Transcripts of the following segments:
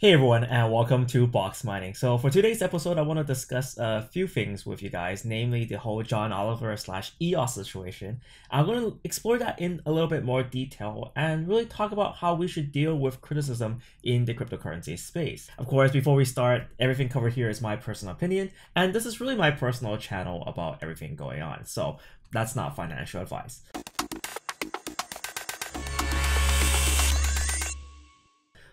Hey everyone, and welcome to Boxmining. So for today's episode, I want to discuss a few things with you guys, namely the whole John Oliver / EOS situation. I'm going to explore that in a little bit more detail and really talk about how we should deal with criticism in the cryptocurrency space. Of course, before we start, everything covered here is my personal opinion, and this is really my personal channel about everything going on. So that's not financial advice.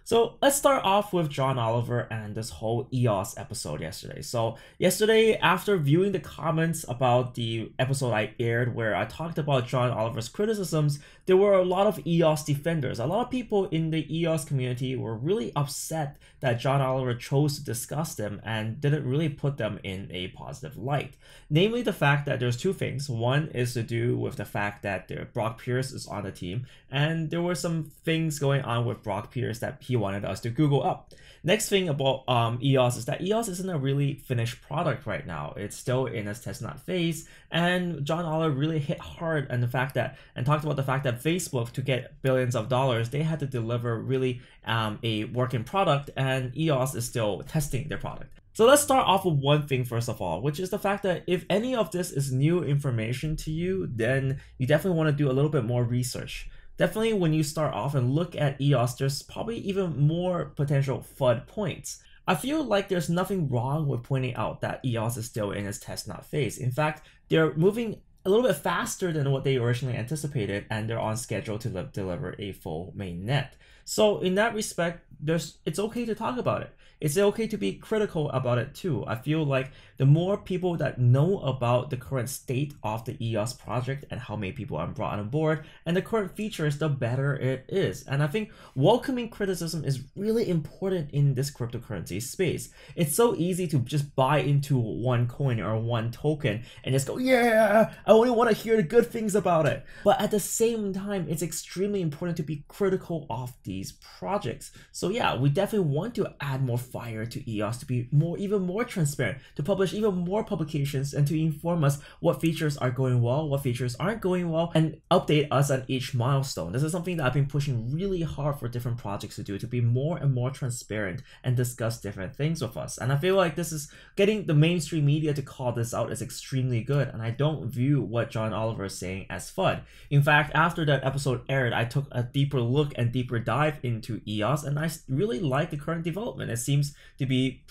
So let's start off with John Oliver and this whole EOS episode yesterday. So yesterday, after viewing the comments about the episode I aired where I talked about John Oliver's criticisms, there were a lot of EOS defenders. A lot of people in the EOS community were really upset that John Oliver chose to discuss them and didn't really put them in a positive light. Namely the fact that there's two things. One is to do with the fact that Brock Pierce is on the team, and there were some things going on with Brock Pierce that he wanted us to Google up. Next thing about EOS is that EOS isn't a really finished product right now. It's still in its testnet phase, and John Oliver really hit hard on the fact that, and talked about the fact that Facebook, to get billions of dollars, they had to deliver really a working product, and EOS is still testing their product. So let's start off with one thing first of all, which is the fact that if any of this is new information to you, then you definitely want to do a little bit more research. Definitely when you start off and look at EOS, there's probably even more potential FUD points. I feel like there's nothing wrong with pointing out that EOS is still in its testnet phase. In fact, they're moving a little bit faster than what they originally anticipated, and they're on schedule to deliver a full mainnet. So in that respect, it's okay to talk about it. It's okay to be critical about it too. I feel like the more people that know about the current state of the EOS project and how many people are brought on board and the current features, the better it is. And I think welcoming criticism is really important in this cryptocurrency space. It's so easy to just buy into one coin or one token and just go, yeah, I only want to hear the good things about it. But at the same time, it's extremely important to be critical of these projects. So yeah, we definitely want to add more fire to EOS to be even more transparent, to publish even more publications, and to inform us what features are going well, what features aren't going well, and update us on each milestone. This is something that I've been pushing really hard for different projects to do, to be more and more transparent and discuss different things with us. And I feel like this is getting the mainstream media to call this out is extremely good, and I don't view what John Oliver is saying as FUD. In fact, after that episode aired, I took a deeper look and deeper dive into EOS, and I really like the current development. It seems to be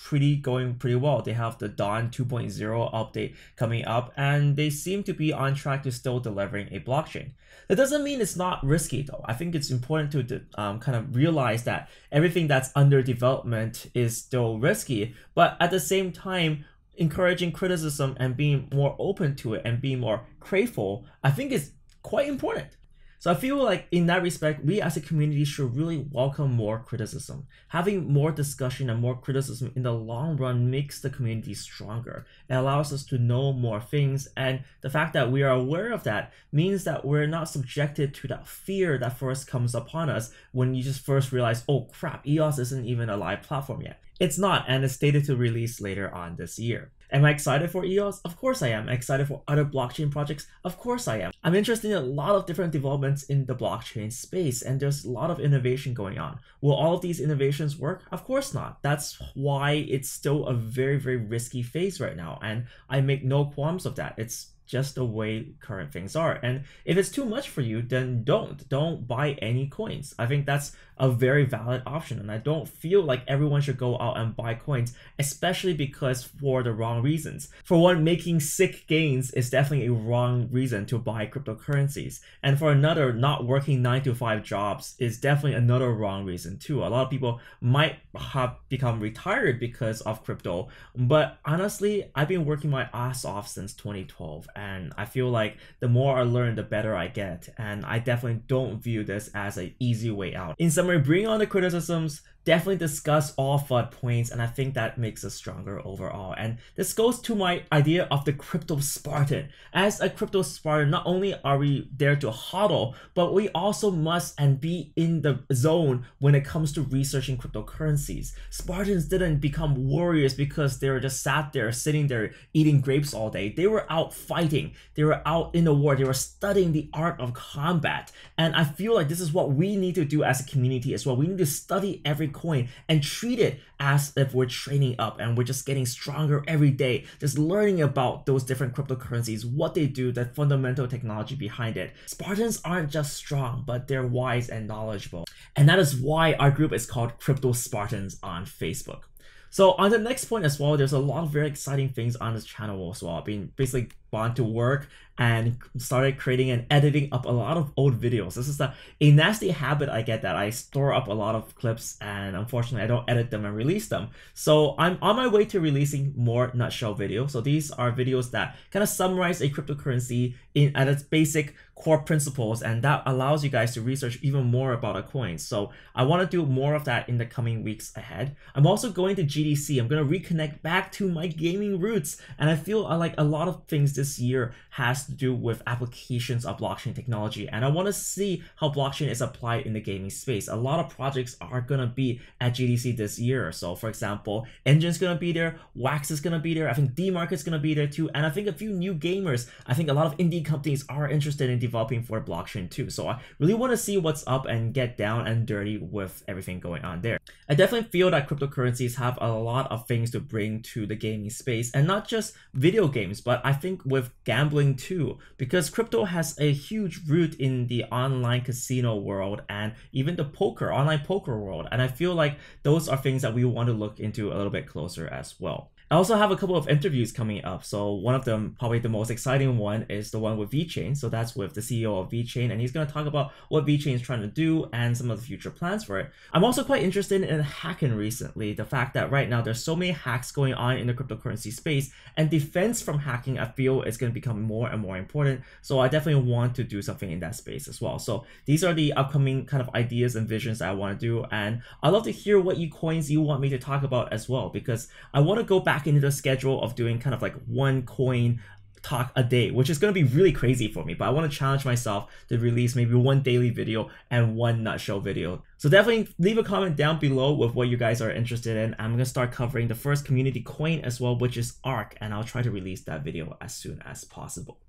going pretty well. They have the Dawn 2.0 update coming up, and they seem to be on track to still delivering a blockchain. That doesn't mean it's not risky though. I think it's important to kind of realize that everything that's under development is still risky, but at the same time, encouraging criticism and being more open to it and being more grateful, I think is quite important. So I feel like in that respect, we as a community should really welcome more criticism. Having more discussion and more criticism in the long run makes the community stronger. It allows us to know more things, and the fact that we are aware of that means that we're not subjected to that fear that first comes upon us when you just first realize, oh crap, EOS isn't even a live platform yet. It's not, and it's stated to release later on this year. Am I excited for EOS? Of course I am. Excited for other blockchain projects? Of course I am. I'm interested in a lot of different developments in the blockchain space, and there's a lot of innovation going on. Will all of these innovations work? Of course not. That's why it's still a very, very risky phase right now, and I make no qualms of that. It's just the way current things are. And if it's too much for you, then don't buy any coins. I think that's a very valid option, and I don't feel like everyone should go out and buy coins, especially because for the wrong reasons. For one, making sick gains is definitely a wrong reason to buy cryptocurrencies, and for another, not working 9-to-5 jobs is definitely another wrong reason too. A lot of people might have become retired because of crypto, but honestly, I've been working my ass off since 2012, and I feel like the more I learn, the better I get, and I definitely don't view this as an easy way out. In summary, bring on the criticisms, definitely discuss all FUD points, and I think that makes us stronger overall. And this goes to my idea of the Cryptospartan. As a Cryptospartan, not only are we there to hodl, but we also must and be in the zone when it comes to researching cryptocurrencies. Spartans didn't become warriors because they were just sat there, sitting there, eating grapes all day. They were out fighting. They were out in the war. They were studying the art of combat. And I feel like this is what we need to do as a community as well. We need to study every coin and treat it as if we're training up and we're just getting stronger every day, just learning about those different cryptocurrencies, what they do, the fundamental technology behind it. Spartans aren't just strong, but they're wise and knowledgeable. And that is why our group is called Cryptospartans on Facebook. So on the next point as well, there's a lot of very exciting things on this channel as well. I've been basically gone to work and started creating and editing up a lot of old videos. This is a nasty habit I get, that I store up a lot of clips and unfortunately I don't edit them and release them. So I'm on my way to releasing more nutshell videos. So these are videos that kind of summarize a cryptocurrency at its basic core principles, and that allows you guys to research even more about a coin. So I want to do more of that in the coming weeks ahead. I'm also going to GDC. I'm going to reconnect back to my gaming roots, and I feel like a lot of things this year has to do with applications of blockchain technology, and I want to see how blockchain is applied in the gaming space. A lot of projects are going to be at GDC this year. So for example, Engine's going to be there, Wax is going to be there, I think DMarket's going to be there too, and I think a few new gamers, I think a lot of indie companies are interested in developing for blockchain too. So I really want to see what's up and get down and dirty with everything going on there. I definitely feel that cryptocurrencies have a lot of things to bring to the gaming space, and not just video games, but I think with gambling too, because crypto has a huge root in the online casino world and even the online poker world. And I feel like those are things that we want to look into a little bit closer as well. I also have a couple of interviews coming up. So one of them, probably the most exciting one, is the one with VeChain. So that's with the CEO of VeChain, and he's going to talk about what VeChain is trying to do and some of the future plans for it. I'm also quite interested in hacking recently. The fact that right now there's so many hacks going on in the cryptocurrency space, and defense from hacking, I feel, is going to become more and more important. So I definitely want to do something in that space as well. So these are the upcoming kind of ideas and visions that I want to do, and I'd love to hear what coins you want me to talk about as well, because I want to go back into the schedule of doing kind of like one coin talk a day, which is going to be really crazy for me, but I want to challenge myself to release maybe one daily video and one nutshell video. So definitely leave a comment down below with what you guys are interested in. I'm going to start covering the first community coin as well, which is ARK, and I'll try to release that video as soon as possible.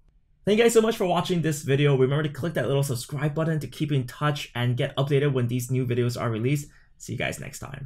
Thank you guys so much for watching this video. Remember to click that little subscribe button to keep in touch and get updated when these new videos are released. See you guys next time.